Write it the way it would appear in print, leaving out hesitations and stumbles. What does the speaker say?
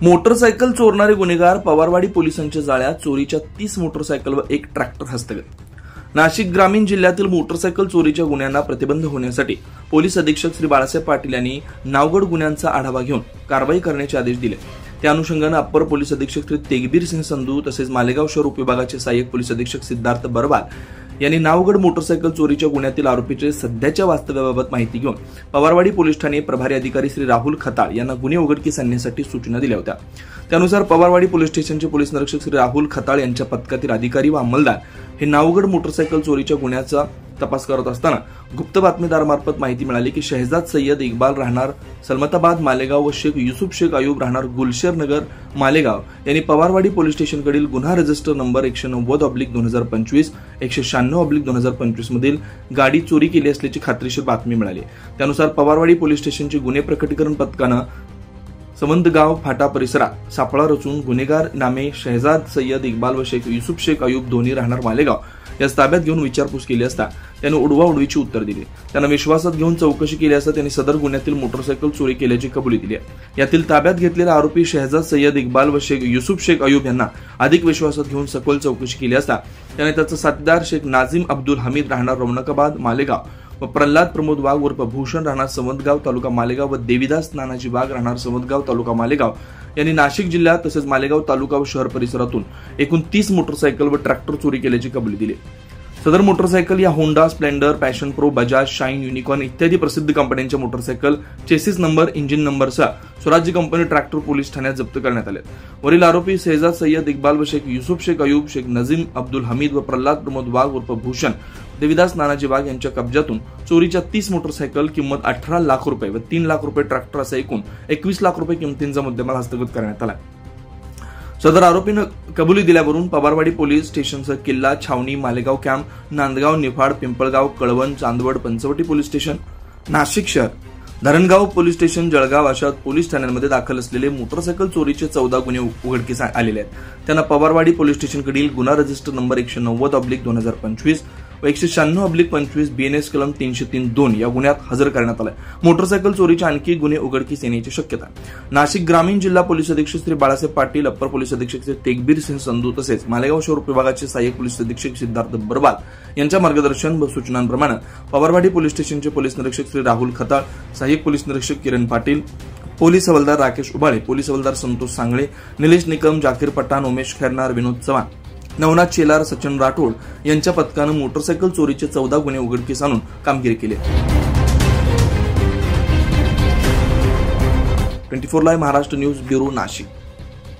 Motorcycle चोरणारे गुन्हेगार पवारवाडी पोलिसांच्या जाळ्यात. चोरीच्या 30 मोटरसायकल व एक ट्रॅक्टर हस्तगत. नाशिक ग्रामीण जिल्ह्यातील मोटरसायकल चोरीच्या गुन्ह्यांना प्रतिबंध होण्यासाठी पोलीस अधीक्षक श्री बाळासाहेब पाटील यांनी नावगड गुन्ह्यांचा आढावा घेऊन कारवाई करण्याचे आदेश दिले. त्या अनुषंगाने अप्पर पोलीस अधीक्षक श्री तेगबीर सिंह संधू तसेच मालेगाव शहर उपविभागाचे सहाय्यक पोलीस अधीक्षक सिद्धार्थ बरवाल यांनी नावगड मोटरसायकल चोरीच्या गुन्ह्यातील आरोपीचे सध्याच्या वास्तव्याबाबत माहिती घेऊन पवारवाडी पोलीस ठाणे प्रभारी अधिकारी श्री राहुल खताळ यांना गुन्हे उघडकीस आणण्यासाठी सूचना दिल्या होत्या. त्यानुसार पवारवाडी पोलीस स्टेशनचे पोलीस निरीक्षक श्री राहुल खताळ यांच्या पथकातील अधिकारी व अंमलदार हे नावगड मोटरसायकल चोरीच्या गुन्ह्याचा तपास करत असताना गुप्त बातमीदारामार्फत माहिती मिळाली की शहजाद सय्यद इक्बाल राहणार सलमताबाद मालेगाव व शेख युसुफ शेख अयूब राहणार गुलशर नगर मालेगाव यांनी पवारवाडी पोलीस स्टेशनकडील गुन्हा रजिस्टर नंबर 190/2025 196/2025 मधील गाडी चोरी केली असल्याची खात्रीशीर बातमी मिळाली. त्यानुसार पवारवाडी पोलीस स्टेशनचे गुन्हे प्रकटीकरण पथकानं समंतगाव फाटा परिसरात सापळा रचून गुन्हेगार नामे शहजाद सय्यद इक्बाल व शेख युसुफ शेख अयूब दोन्ही राहणार मालेगाव या ताब्यात घेऊन विचारपूस केली असता त्याने उडवाउडवीची उत्तर दिली. त्यांना विश्वासात घेऊन चौकशी केली असता त्यांनी सदर गुन्ह्यातील मोटरसायकल चोरी केल्याची कबुली दिली. यातील ताब्यात घेतलेला आरोपी शहजाद सय्यद इक्बाल व शेख युसुफ शेख अयूब यांना अधिक विश्वासात घेऊन सखोल चौकशी केली असता त्याने त्याचा साथीदार शेख नाझीम अब्दुल हमीद राहणार रौनकाबाद मालेगाव व प्रल्हाद प्रमोद वाघ उर्फ भूषण राहणार समतगाव तालुका मालेगाव व देवीदास नानाजी वाघ राहणार समतगाव तालुका मालेगाव यांनी नाशिक जिल्ह्यात तसेच मालेगाव तालुका व शहर परिसरातून एकूण 30 मोटरसायकल व ट्रॅक्टर चोरी केल्याची कबुली दिली. सदर मोटरसायकल या Honda, Splendor, passion pro, Bajaj, shine, unicorn इत्यादी प्रसिद्ध कंपन्यांच्या मोटरसायकल चेसिस नंबर, इंजिन नंबरसह स्वराज्य कंपनी ट्रॅक्टर पोलीस ठाण्यात जप्त करण्यात आले. वरील आरोपी शहजाद सय्यद इक्बाल व शेख युसुफ शेख अयूब, शेख नजीम अब्दुल हमीद व प्रल्हाद प्रमोद वाघ उर्फ भूषण देवीदास नानाजी वाघ यांच्या कब्जातून चोरीच्या 30 मोटरसायकल किंमत 18 लाख रुपये व 3 लाख रुपये ट्रॅक्टर असा एकूण 21 लाख रुपये किमतींचा मुद्देमाल हस्तगत करण्यात आला. सदर आरोपीनं कबुली दिल्यावरून पवारवाडी पोलीस स्टेशनसह किल्ला, छावणी, Malegaon camp, Nandgaon, Niphad, Pimpalgaon, Kalwan, Chandwad, Panchavati police station, Nashik शहर, धरणगाव पोलीस स्टेशन, जळगाव अशा पोलीस ठाण्यांमध्ये दाखल असलेले मोटरसायकल चोरीचे 14 गुन्हे उघडकीस आलेले आहेत. त्यांना पवारवाडी पोलीस स्टेशनकडील गुन्हा रजिस्टर नंबर 190/2025 व 196/25 BNS कलम 303(2) या गुन्ह्यात हजर करण्यात आलाय. मोटरसायकल चोरीचे आणखी गुन्हे उघडकीस येण्याची शक्यता आहे. नाशिक ग्रामीण जिल्हा पोलीस अधीक्षक श्री बाळासाहेब पाटील, अप्पर पोलीस अधीक्षक श्री तेगबीर सिंह संधू तसेच मालेगाव शहर विभागाचे सहाय्यक पोलीस अधीक्षक सिद्धार्थ बरवाल यांच्या मार्गदर्शन व सूचनांप्रमाणे पवारवाडी पोलीस स्टेशनचे पोलीस निरीक्षक श्री राहुल खताळ, सहाय्यक पोलीस निरीक्षक किरण पाटील, पोलीस हवालदार राकेश उबाळे, पोलीस हवालदार संतोष सांगळे, निलेश निकम, जाकीर पठाण, उमेश खैरनार, विनोद चव्हाण, नवनाथ चेलार, सचिन राठोड यांच्या पथकानं मोटरसायकल चोरीचे 14 गुन्हे उघडकीस आणून कामगिरी केली. 24 live Maharashtra news bureau Nashik.